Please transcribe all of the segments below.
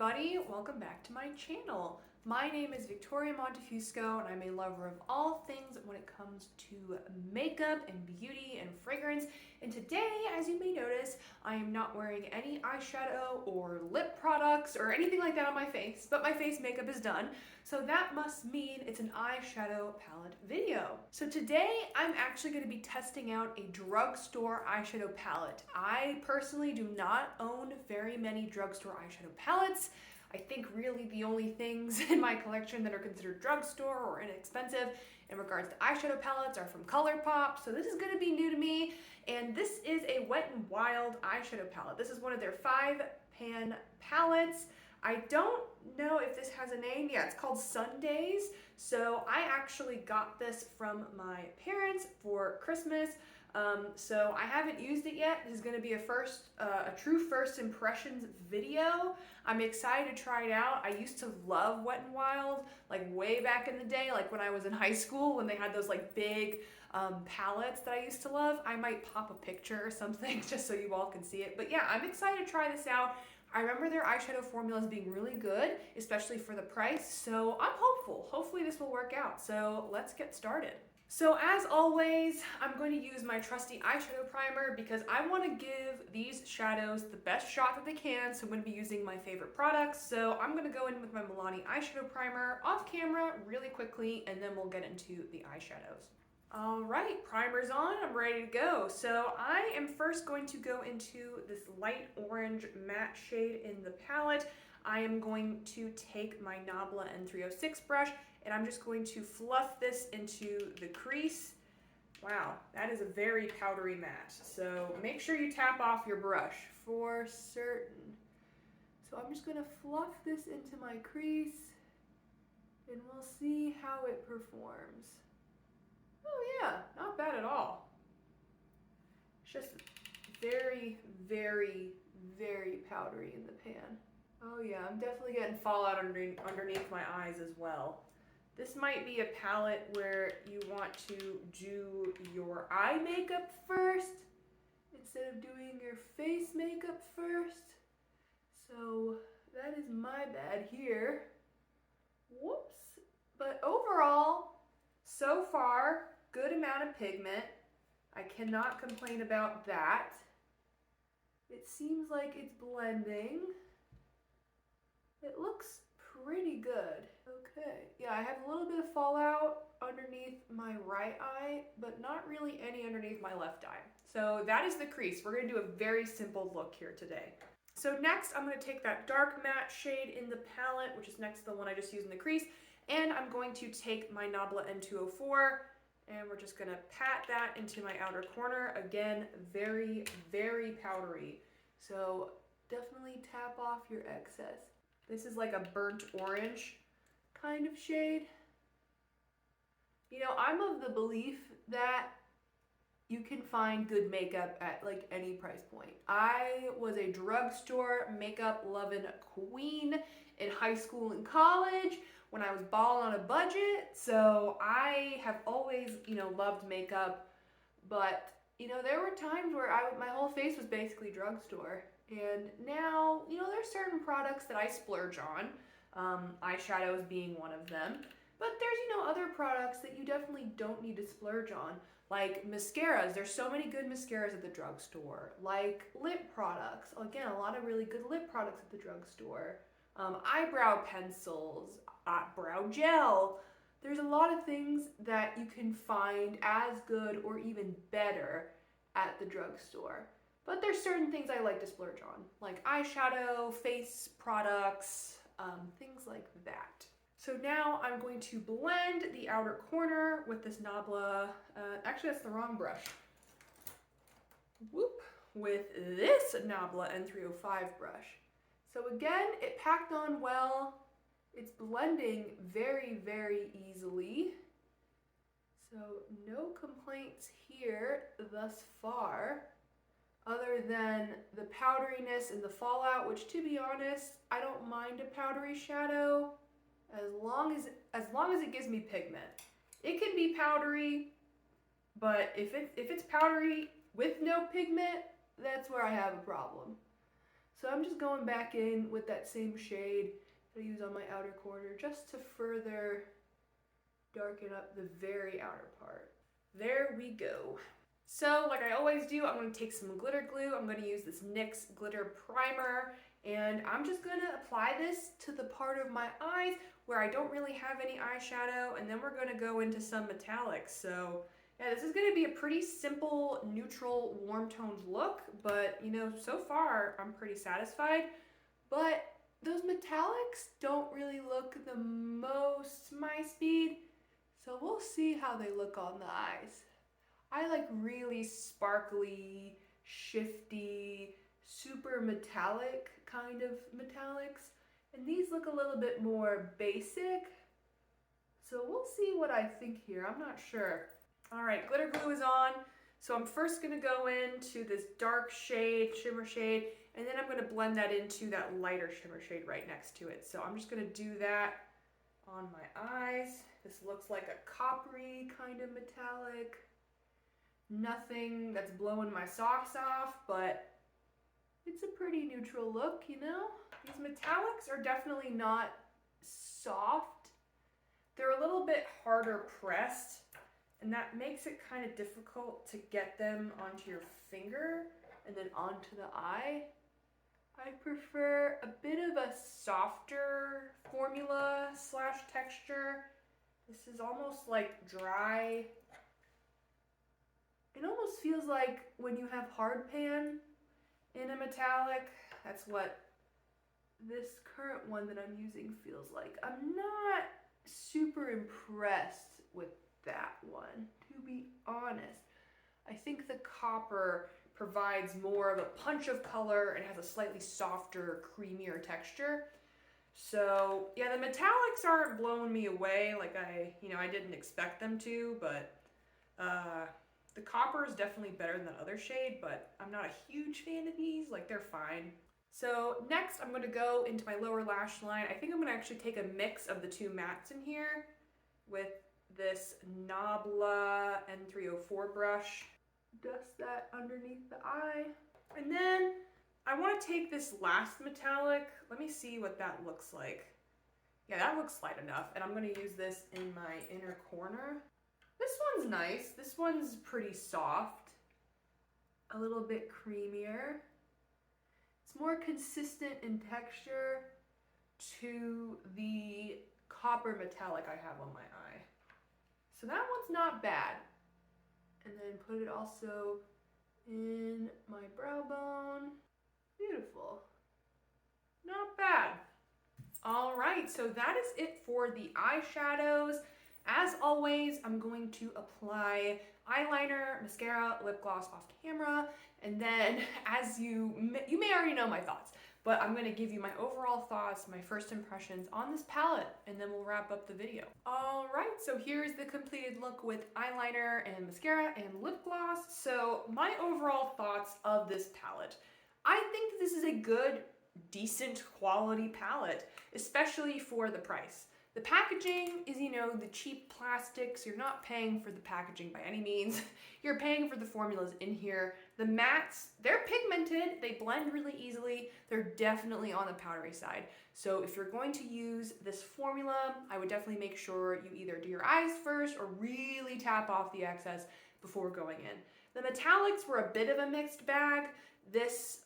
everybody, welcome back to my channel. My name is Victoria Montefusco and I'm a lover of all things when it comes to makeup and beauty and fragrance. And today, as you may notice, I am not wearing any eyeshadow or lip products or anything like that on my face, but my face makeup is done. So that must mean it's an eyeshadow palette video. So today I'm actually going to be testing out a drugstore eyeshadow palette. I personally do not own very many drugstore eyeshadow palettes. I think really the only things in my collection that are considered drugstore or inexpensive in regards to eyeshadow palettes are from ColourPop, so this is going to be new to me. And this is a Wet n Wild eyeshadow palette. This is one of their 5-pan palettes. I don't know if this has a name. Yeah, it's called Sundays. So I actually got this from my parents for Christmas. So I haven't used it yet. This is going to be a true first impressions video. I'm excited to try it out. I used to love Wet n Wild, like way back in the day, like when I was in high school, when they had those like big palettes that I used to love. I might pop a picture or something just so you all can see it. But yeah, I'm excited to try this out. I remember their eyeshadow formulas being really good, especially for the price, so I'm hopeful. Hopefully this will work out. So let's get started. So as always, I'm going to use my trusty eyeshadow primer because I want to give these shadows the best shot that they can, so I'm going to be using my favorite products. So I'm going to go in with my Milani eyeshadow primer off camera really quickly, and then we'll get into the eyeshadows. All right, primer's on, I'm ready to go. So I am first going to go into this light orange matte shade in the palette. I am going to take my Nabla N306 brush and I'm just going to fluff this into the crease. Wow, that is a very powdery matte. So make sure you tap off your brush for certain. So I'm just gonna fluff this into my crease and we'll see how it performs. Oh yeah, not bad at all. It's just very, very, very powdery in the pan. Oh yeah, I'm definitely getting fallout underneath my eyes as well. This might be a palette where you want to do your eye makeup first instead of doing your face makeup first. So that is my bad here. Whoops. But overall, so far, good amount of pigment. I cannot complain about that. It seems like it's blending. It looks pretty good. Okay, yeah, I have a little bit of fallout underneath my right eye, but not really any underneath my left eye. So that is the crease. We're gonna do a very simple look here today. So next, I'm gonna take that dark matte shade in the palette, which is next to the one I just used in the crease, and I'm going to take my Nabla N204, and we're just gonna pat that into my outer corner. Again, very, very powdery. So definitely tap off your excess. This is like a burnt orange kind of shade. You know, I'm of the belief that you can find good makeup at like any price point. I was a drugstore makeup loving queen in high school and college when I was balling on a budget. So I have always, loved makeup, but there were times where my whole face was basically drugstore. And now, there's certain products that I splurge on, eyeshadows being one of them. But there's, other products that you definitely don't need to splurge on, like mascaras. There's so many good mascaras at the drugstore, like lip products. Again, a lot of really good lip products at the drugstore. Eyebrow pencils, brow gel. There's a lot of things that you can find as good or even better at the drugstore. But there's certain things I like to splurge on, like eyeshadow, face products, things like that. So now I'm going to blend the outer corner with this Nabla, actually that's the wrong brush. Whoop, with this Nabla N305 brush. So again, it packed on well. It's blending very, very easily. So no complaints here thus far, other than the powderiness and the fallout, which to be honest, I don't mind a powdery shadow as long as it gives me pigment. It can be powdery, but if it's powdery with no pigment, that's where I have a problem. So I'm just going back in with that same shade that I use on my outer corner just to further darken up the very outer part. There we go. So like I always do, I'm going to take some glitter glue. I'm going to use this NYX glitter primer, and I'm just going to apply this to the part of my eyes where I don't really have any eyeshadow, and then we're going to go into some metallics. So yeah, this is going to be a pretty simple, neutral, warm toned look, but you know, so far I'm pretty satisfied. But those metallics don't really look the most my speed, so we'll see how they look on the eyes. I like really sparkly, shifty, super metallic kind of metallics, and these look a little bit more basic. So we'll see what I think here. I'm not sure. All right, glitter glue is on. So I'm first gonna go into this dark shade, shimmer shade, and then I'm gonna blend that into that lighter shimmer shade right next to it. So I'm just gonna do that on my eyes. This looks like a coppery kind of metallic. Nothing that's blowing my socks off, but it's a pretty neutral look, you know? These metallics are definitely not soft. They're a little bit harder pressed, and that makes it kind of difficult to get them onto your finger and then onto the eye. I prefer a bit of a softer formula slash texture. This is almost like dry. It almost feels like when you have hard pan in a metallic. That's what this current one that I'm using feels like. I'm not super impressed with that one, to be honest. I think the copper provides more of a punch of color and has a slightly softer, creamier texture. So yeah, the metallics aren't blowing me away like I didn't expect them to, but the copper is definitely better than that other shade, but I'm not a huge fan of these. Like, they're fine. So next I'm going to go into my lower lash line. I think I'm going to actually take a mix of the two mattes in here with this Nabla N304 brush. Dust that underneath the eye. And then I want to take this last metallic. Let me see what that looks like. Yeah, that looks light enough. And I'm going to use this in my inner corner. This one's nice. This one's pretty soft. A little bit creamier. It's more consistent in texture to the copper metallic I have on my eye. So that one's not bad. And then put it also in my brow bone. Beautiful. Not bad. All right, so that is it for the eyeshadows. As always, I'm going to apply eyeliner, mascara, lip gloss off camera, and then as you may already know my thoughts, but I'm going to give you my overall thoughts, my first impressions on this palette, and then we'll wrap up the video. All right, so here's the completed look with eyeliner and mascara and lip gloss. So my overall thoughts of this palette. I think that this is a good, decent quality palette, especially for the price. The packaging is, the cheap plastics. You're not paying for the packaging by any means. You're paying for the formulas in here. The mattes, they're pigmented. They blend really easily. They're definitely on the powdery side. So if you're going to use this formula, I would definitely make sure you either do your eyes first or really tap off the excess before going in. The metallics were a bit of a mixed bag. This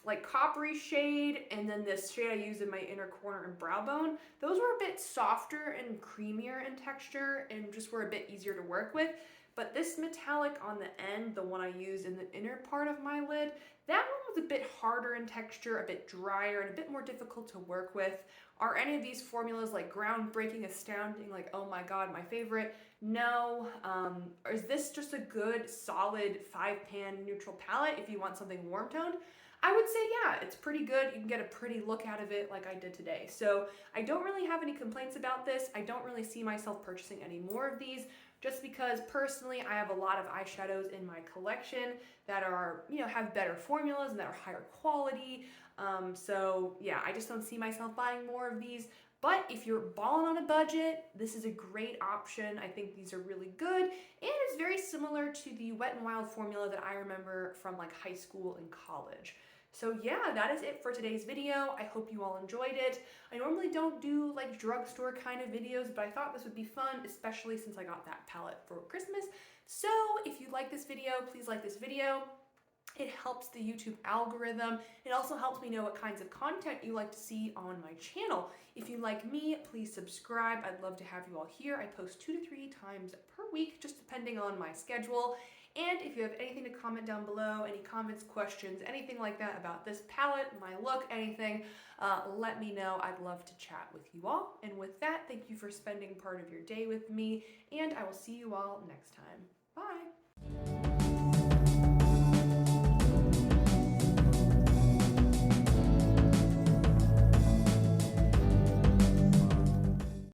like coppery shade and then this shade I use in my inner corner and brow bone, those were a bit softer and creamier in texture and just were a bit easier to work with. But this metallic on the end, the one I used in the inner part of my lid, that one was a bit harder in texture, a bit drier, and a bit more difficult to work with. Are any of these formulas like groundbreaking, astounding, like oh my god, my favorite? No. Or is this just a good, solid 5-pan neutral palette if you want something warm toned? I would say yeah, it's pretty good. You can get a pretty look out of it like I did today. So I don't really have any complaints about this. I don't really see myself purchasing any more of these, just because personally I have a lot of eyeshadows in my collection that are, have better formulas and that are higher quality. So yeah, I just don't see myself buying more of these. But if you're balling on a budget, this is a great option. I think these are really good, and it's very similar to the Wet n Wild formula that I remember from like high school and college. So yeah, that is it for today's video. I hope you all enjoyed it. I normally don't do like drugstore kind of videos, but I thought this would be fun, especially since I got that palette for Christmas. So if you like this video, please like this video. It helps the YouTube algorithm. It also helps me know what kinds of content you like to see on my channel. If you like me, please subscribe. I'd love to have you all here. I post 2 to 3 times per week, just depending on my schedule. And if you have anything to comment down below, any comments, questions, anything like that about this palette, my look, anything, let me know. I'd love to chat with you all. And with that, thank you for spending part of your day with me, and I will see you all next time. Bye!